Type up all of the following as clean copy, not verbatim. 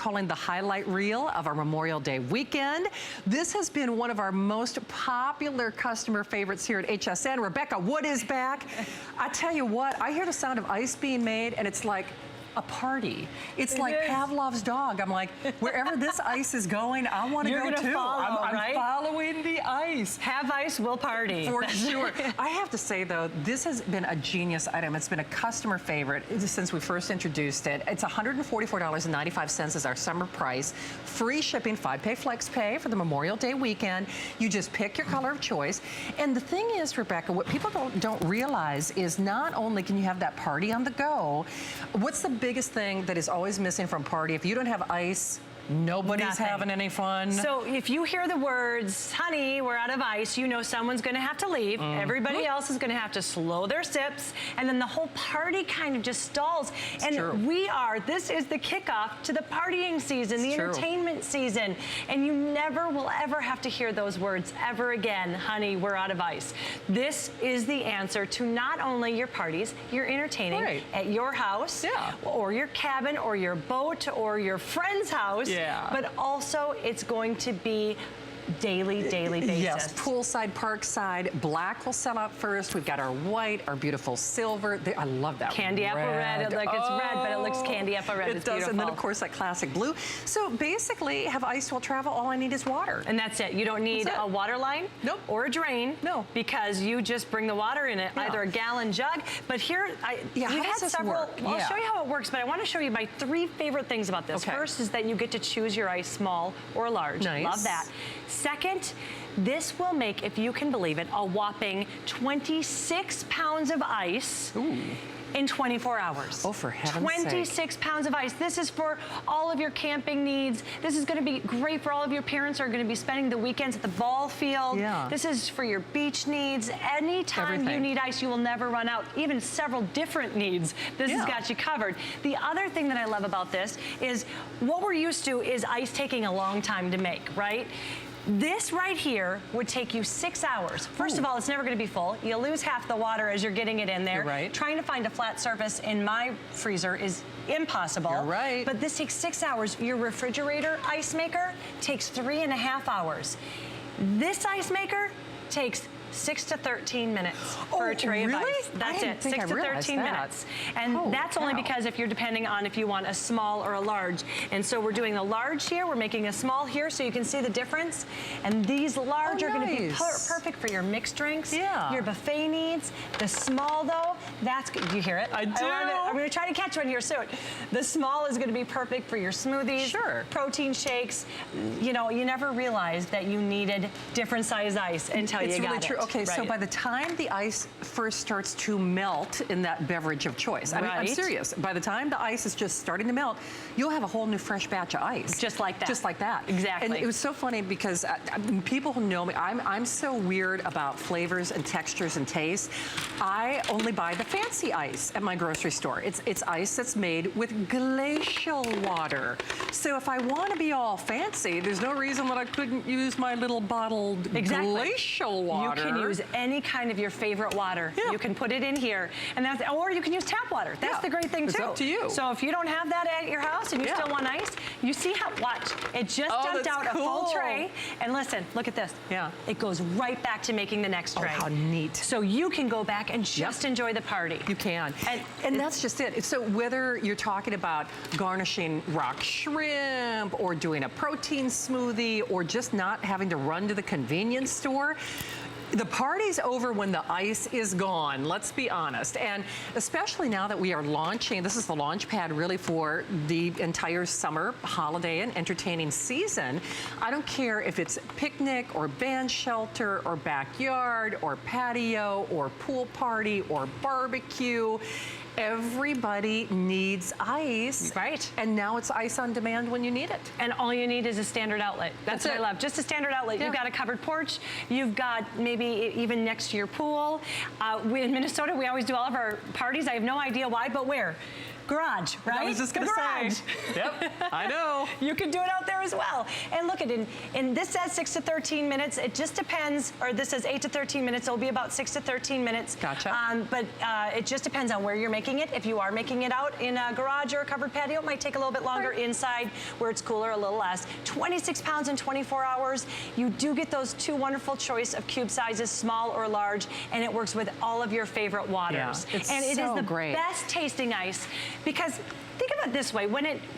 calling the highlight reel of our Memorial Day weekend. This has been one of our most popular customer favorites here at HSN. Rebecca Wood is back. I tell you what, I hear the sound of ice being made and it's like a party. It's like Pavlov's dog. I'm like, wherever this ice is going, I want to go too. I'm following the ice. Have ice, we'll party. For sure. I have to say though, this has been a genius item. It's been a customer favorite since we first introduced it. It's $144.95 is our summer price. Free shipping, 5-pay flex pay for the Memorial Day weekend. You just pick your color of choice. And the thing is, Rebecca, what people don't realize is not only can you have that party on the go, what's the biggest thing that is always missing from party? If you don't have ice, nobody's having any fun. So if you hear the words, honey, we're out of ice, you know someone's gonna have to leave. Everybody else is gonna have to slow their sips, and then the whole party kind of just stalls. This is the kickoff to the partying season, the entertainment season, and you never will ever have to hear those words ever again, honey, we're out of ice. This is the answer to not only your parties, your entertaining at your house, or your cabin, or your boat, or your friend's house. But also it's going to be daily basis. Yes, poolside, parkside. Black will sell out first. We've got our white, our beautiful silver. I love that candy apple red. Like it's red, but it looks candy apple red. It does, and then of course that classic blue. So basically, have ice will travel. All I need is water, and that's it. You don't need a water line, or a drain, because you just bring the water in it, either a gallon jug. But here, we've had several. Well, I'll show you how it works, but I want to show you my 3 favorite things about this. First is that you get to choose your ice, small or large. Love that. Second, this will make, if you can believe it, a whopping 26 pounds of ice in 24 hours. Oh, for heaven's sake. 26 pounds of ice. This is for all of your camping needs. This is gonna be great for all of your parents who are gonna be spending the weekends at the ball field. This is for your beach needs. Anytime you need ice, you will never run out. Even several different needs, this has got you covered. The other thing that I love about this is what we're used to is ice taking a long time to make, right? This right here would take you 6 hours. First of all, it's never gonna be full. You lose half the water as you're getting it in there. Trying to find a flat surface in my freezer is impossible. But this takes 6 hours. Your refrigerator ice maker takes 3.5 hours. This ice maker takes 6 to 13 minutes for a tray of ice. That's it, 6 to 13 minutes. And that's only because if you're depending on if you want a small or a large. And so we're doing a large here, we're making a small here so you can see the difference. And these large are gonna be perfect for your mixed drinks, your buffet needs. The small though, that's good. Do you hear it? I do. I'm gonna try to catch one here soon. The small is gonna be perfect for your smoothies, protein shakes. You know, you never realized that you needed different size ice until you got it. Okay, so by the time the ice first starts to melt in that beverage of choice, I mean, I'm serious. By the time the ice is just starting to melt, you'll have a whole new fresh batch of ice. Just like that. Just like that. Exactly. And it was so funny because people who know me, I'm so weird about flavors and textures and tastes. I only buy the fancy ice at my grocery store. It's ice that's made with glacial water. So if I want to be all fancy, there's no reason that I couldn't use my little bottled glacial water. You can use any kind of your favorite water. You can put it in here, and or you can use tap water. That's the great thing too. It's up to you. So if you don't have that at your house and you still want ice, you see how, watch, it just dumped out a full tray. And listen, look at this. It goes right back to making the next tray. Oh, how neat. So you can go back and just enjoy the party. You can. And that's just it. So whether you're talking about garnishing rock shrimp or doing a protein smoothie or just not having to run to the convenience store, the party's over when the ice is gone, let's be honest. And especially now that we are launching, this is the launch pad really for the entire summer holiday and entertaining season. I don't care if it's picnic or band shelter or backyard or patio or pool party or barbecue. Everybody needs ice. And now it's ice on demand when you need it. And all you need is a standard outlet. That's what I love. Just a standard outlet. You've got a covered porch. You've got maybe even next to your pool. In Minnesota, we always do all of our parties. I have no idea why, but where? garage, right? I was just gonna say. Yep, I know. You can do it out there as well. And look at it, and this says 6 to 13 minutes. It just depends, or this says 8 to 13 minutes. It'll be about 6 to 13 minutes. Gotcha. But it just depends on where you're making it. If you are making it out in a garage or a covered patio, it might take a little bit longer. Inside, where it's cooler, a little less. 26 pounds in 24 hours. You do get those two wonderful choice of cube sizes, small or large, and it works with all of your favorite waters. Yeah, it's and it so is the great. best tasting ice, because think about it this way,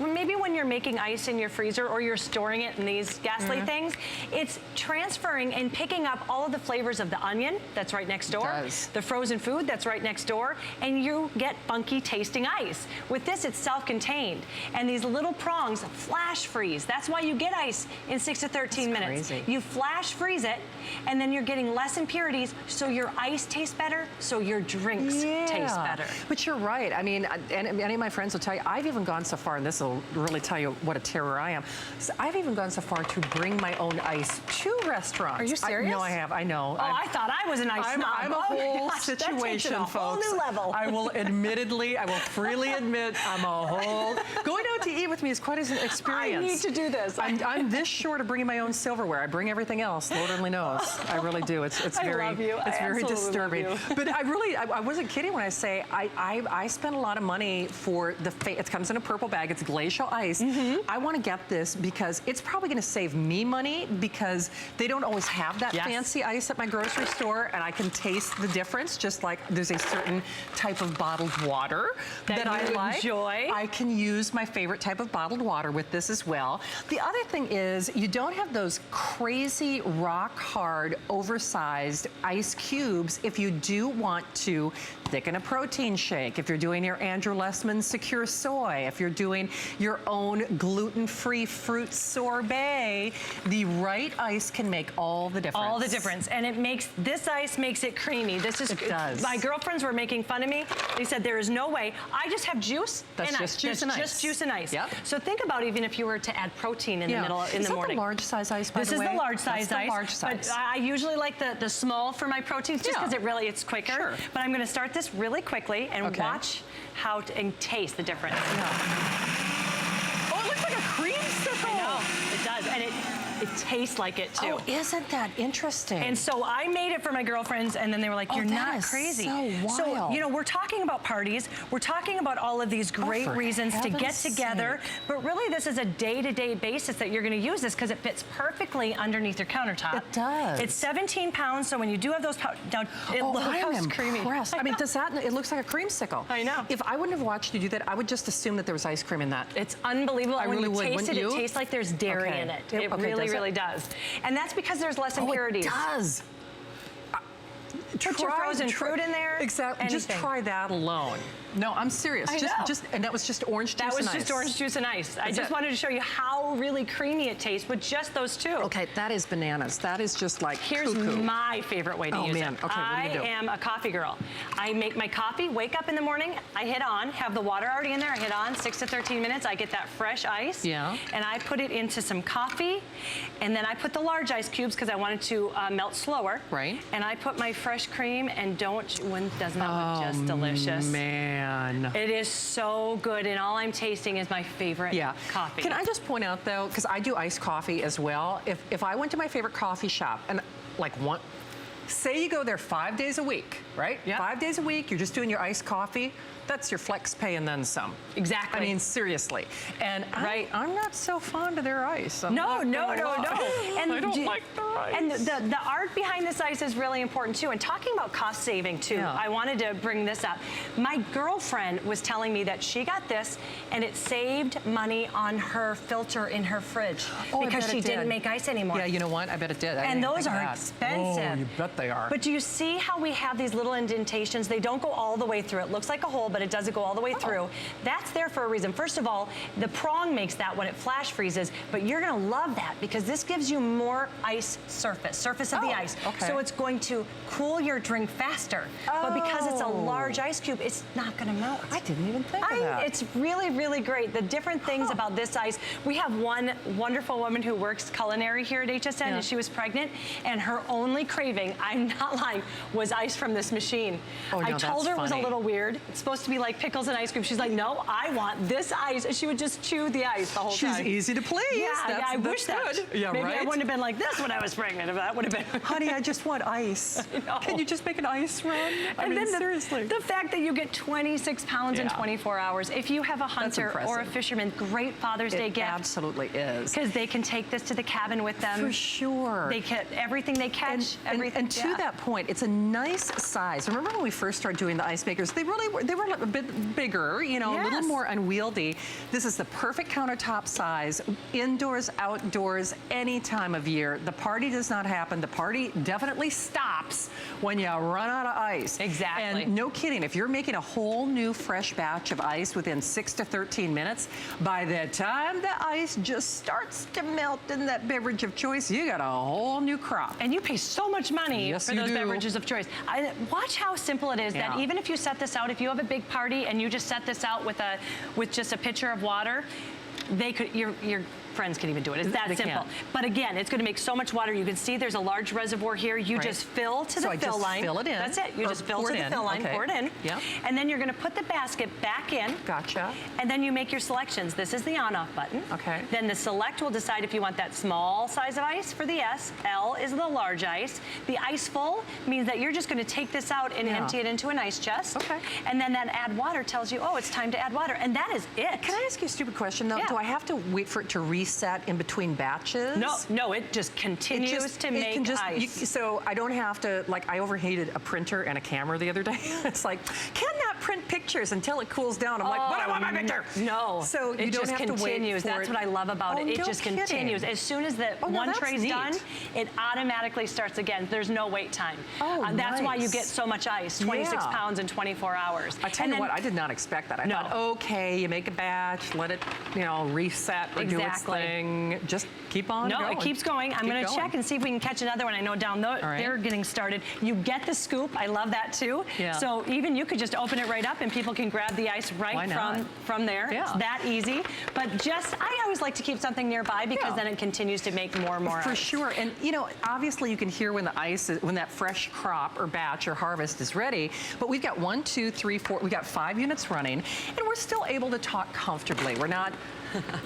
maybe when you're making ice in your freezer or you're storing it in these ghastly things, it's transferring and picking up all of the flavors of the onion that's right next door, the frozen food that's right next door, and you get funky tasting ice. With this, it's self-contained, and these little prongs flash freeze. That's why you get ice in 6 to 13 minutes. Crazy. You flash freeze it, and then you're getting less impurities, so your ice tastes better, so your drinks taste better. But you're right. I mean, and any of my friends will tell you, I've even gone so far, and this will really tell you what a terror I am. So I've even gone so far to bring my own ice to restaurants. Are you serious? No, I have. I know. Oh, I thought I was an ice snob. I'm a whole situation, a whole folks. new level. I will freely admit, I'm a whole. Going out to eat with me is quite an experience. I need to do this. I'm this short of bringing my own silverware. I bring everything else. Lord only knows. I really do. It's very, I love you. it's very disturbing. Love you. But I wasn't kidding when I say I spent a lot of money for it comes in a purple bag. It's glacial ice. I want to get this because it's probably going to save me money, because they don't always have that fancy ice at my grocery store, and I can taste the difference. Just like there's a certain type of bottled water that I like. Enjoy. I can use my favorite type of bottled water with this as well. The other thing is you don't have those crazy rock hard oversized ice cubes if you do want to thicken a protein shake, if you're doing your Andrew Lessman Secure Soy, if you're doing your own gluten-free fruit sorbet, the right ice can make all the difference. All the difference. And this ice makes it creamy. It does. My girlfriends were making fun of me. They said, there is no way. I just have juice and ice. That's just juice and ice. Yep. So think about even if you were to add protein in the middle, in the morning. Is that the large size ice, by the way? This is the large size That's ice. the large size. But I usually like the small for my proteins, just because it's quicker. Sure. But I'm going to start this really quickly and watch and taste the difference. Oh, it looks like a creamsicle. I know, it does. And it tastes like it too. Oh, isn't that interesting? And so I made it for my girlfriends, and then they were like, you're not crazy. So wild. So, you know, we're talking about parties. We're talking about all of these great reasons to get together. But really, this is a day-to-day basis that you're going to use this, because it fits perfectly underneath your countertop. It does. It's 17 pounds, so when you do have those down, look how creamy. I mean, it looks like a creamsicle. I know. If I wouldn't have watched you do that, I would just assume that there was ice cream in that. It's unbelievable. I really would. When you taste Wouldn't it, you? it tastes like there's dairy in it. It really does. And that's because there's less impurities. It does. Put your frozen fruit in there. Exactly. Just try that alone. No, I'm serious. And that was just orange juice and ice. That was just orange juice and ice. I just wanted to show you how really creamy it tastes with just those two. Okay, that is bananas. That is just like Here's my favorite way to use it. Okay, what do you do? I am a coffee girl. I make my coffee, wake up in the morning, I hit on, have the water already in there, I hit on, 6 to 13 minutes, I get that fresh ice. Yeah. And I put it into some coffee, and then I put the large ice cubes because I wanted to melt slower. Right. And I put my fresh cream, and doesn't that look just delicious? Man. It is so good, and all I'm tasting is my favorite coffee. Can I just point out, though, because I do iced coffee as well, if I went to my favorite coffee shop, and say you go there 5 days a week, right? Yeah. 5 days a week, you're just doing your iced coffee, that's your flex pay and then some. Exactly. I mean, seriously. And I'm not so fond of their ice. No. And I don't like their ice. And the art behind this ice is really important too. And talking about cost saving too, I wanted to bring this up. My girlfriend was telling me that she got this and it saved money on her filter in her fridge because she didn't make ice anymore. Yeah, you know what? I bet it did. And those are expensive. Oh, you bet they are. But do you see how we have these little indentations? They don't go all the way through. It looks like a hole, but it doesn't go all the way through. That's there for a reason. First of all, the prong makes that when it flash freezes, but you're gonna love that because this gives you more ice surface of the ice. Okay. So it's going to cool your drink faster. But because it's a large ice cube, it's not gonna melt. I didn't even think of that. It's really, really great. The different things about this ice. We have one wonderful woman who works culinary here at HSN and she was pregnant and her only craving, I'm not lying, was ice from this machine. Oh, no, I told her it was a little weird. It's supposed supposed to be like pickles and ice cream. She's like, no, I want this ice. And she would just chew the ice the whole time. She's easy to please. Yeah, I wish that. Yeah, maybe right? I wouldn't have been like this when I was pregnant. If that would have been. Honey, I just want ice. Can you just make an ice run? I mean, seriously. The fact that you get 26 pounds in 24 hours. If you have a hunter or a fisherman, great Father's Day gift. Absolutely is. Because they can take this to the cabin with them. For sure. They get everything they catch. And to that point, it's a nice size. Remember when we first started doing the ice makers? They were a bit bigger, you know, a little more unwieldy. This is the perfect countertop size, indoors, outdoors, any time of year. The party does not happen. The party definitely stops when you run out of ice. Exactly. And no kidding, if you're making a whole new fresh batch of ice within 6 to 13 minutes, by the time the ice just starts to melt in that beverage of choice, you got a whole new crop. And you pay so much money for those beverages of choice. Watch how simple it is that even if you set this out, if you have a big party and you just set this out with just a pitcher of water, they could, your friends can even do it. It's that simple. But again, it's going to make so much water. You can see there's a large reservoir here. You just fill to the fill line. Fill it in. That's it. You just fill to the fill line, pour it in. Yeah. And then you're going to put the basket back in. Gotcha. And then you make your selections. This is the on-off button. Okay. Then the select will decide if you want that small size of ice for the S. L is the large ice. The ice full means that you're just going to take this out and empty it into an ice chest. Okay. And then that add water tells you, oh, it's time to add water. And that is it. Can I ask you a stupid question though? Do I have to wait for it to reset in between batches? No, it just continues to make ice. So I don't have to, like, I overheated a printer and a camera the other day. It's like, cannot print pictures until it cools down. I'm like, but I want my picture. No. So you don't have to wait for That's what I love about it. It just continues. As soon as the one tray's done, it automatically starts again. There's no wait time. That's why you get so much ice, 26 pounds in 24 hours. I tell you what, I did not expect that. I thought, okay, you make a batch, let it, reset or do its thing. Just keep on going. No, it keeps going. I'm going to check and see if we can catch another one. I know down they're getting started. You get the scoop. I love that too. Yeah. So even you could just open it right up and people can grab the ice right from there. Yeah. It's that easy. But I always like to keep something nearby because then it continues to make more and more ice. For sure. And obviously you can hear when the ice is, when that fresh crop or batch or harvest is ready. But we've got 1, 2, 3, 4, we've got 5 units running and we're still able to talk comfortably. We're not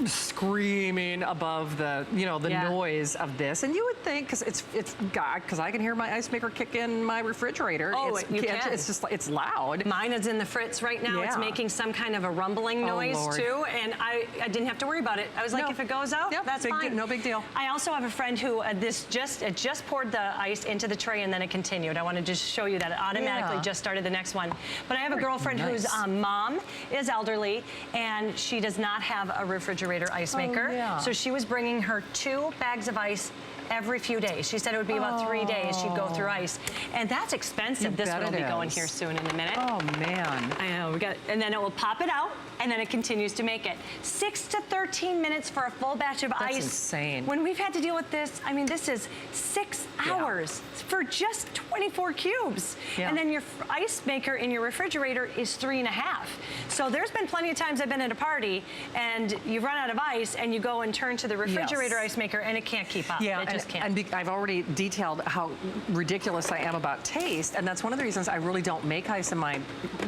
screaming above the noise of this, and you would think because I can hear my ice maker kick in my refrigerator. Oh, you can. It's just it's loud. Mine is in the fritz right now. It's making some kind of a rumbling noise too, and I didn't have to worry about it. I was like, if it goes out, that's fine. No big deal. I also have a friend who just poured the ice into the tray and then it continued. I want to just show you that it automatically just started the next one. But I have a girlfriend whose mom is elderly and she does not have a refrigerator ice maker. So she was bringing her 2 bags of ice every few days. She said it would be about 3 days she'd go through ice. And that's expensive. This one will be going here soon in a minute. Oh man. I know, and then it will pop it out and then it continues to make it. 6 to 13 minutes for a full batch of ice. That's insane. When we've had to deal with this, I mean, this is 6 hours for just 24 cubes. And then your ice maker in your refrigerator is 3.5. So there's been plenty of times I've been at a party and you've run out of ice and you go and turn to the refrigerator ice maker and it can't keep up. It just can't. And I've already detailed how ridiculous I am about taste, and that's one of the reasons I really don't make ice in my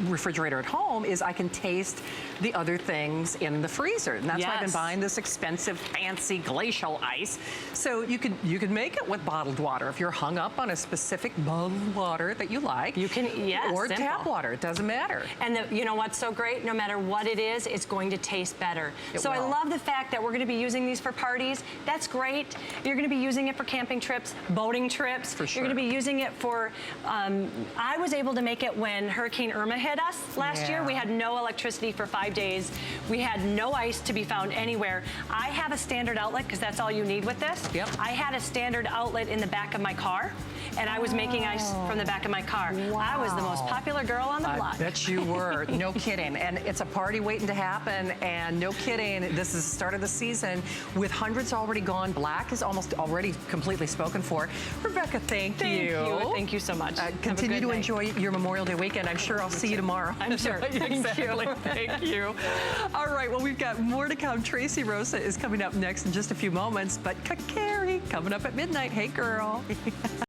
refrigerator at home is I can taste the other things in the freezer. And that's why I've been buying this expensive, fancy glacial ice. So you could make it with bottled water. If you're hung up on a specific bottled water that you like. You can, or tap water, it doesn't matter. And you know what's so great? No matter what it is, it's going to taste better. So I love the fact that we're going to be using these for parties. That's great. You're going to be using it for camping trips, boating trips. For sure. You're going to be using it for, I was able to make it when Hurricane Irma hit us last year. We had no electricity for 5 days. We had no ice to be found anywhere. I have a standard outlet because that's all you need with this. I had a standard outlet in the back of my car and I was making ice from the back of my car. I was the most popular girl on the block. I bet you were. No kidding. And it's a party waiting to happen, and no kidding, this is the start of the season with hundreds already gone. Black is almost already completely spoken for. Rebecca, thank you. Thank you so much. Continue to enjoy your Memorial Day weekend. I'm sure I'll see you tomorrow. I'm sure. Thank you. Thank you. All right, well, we've got more to come. Tracy Rosa is coming up next in just a few moments, but Kakari coming up at midnight. Hey, girl.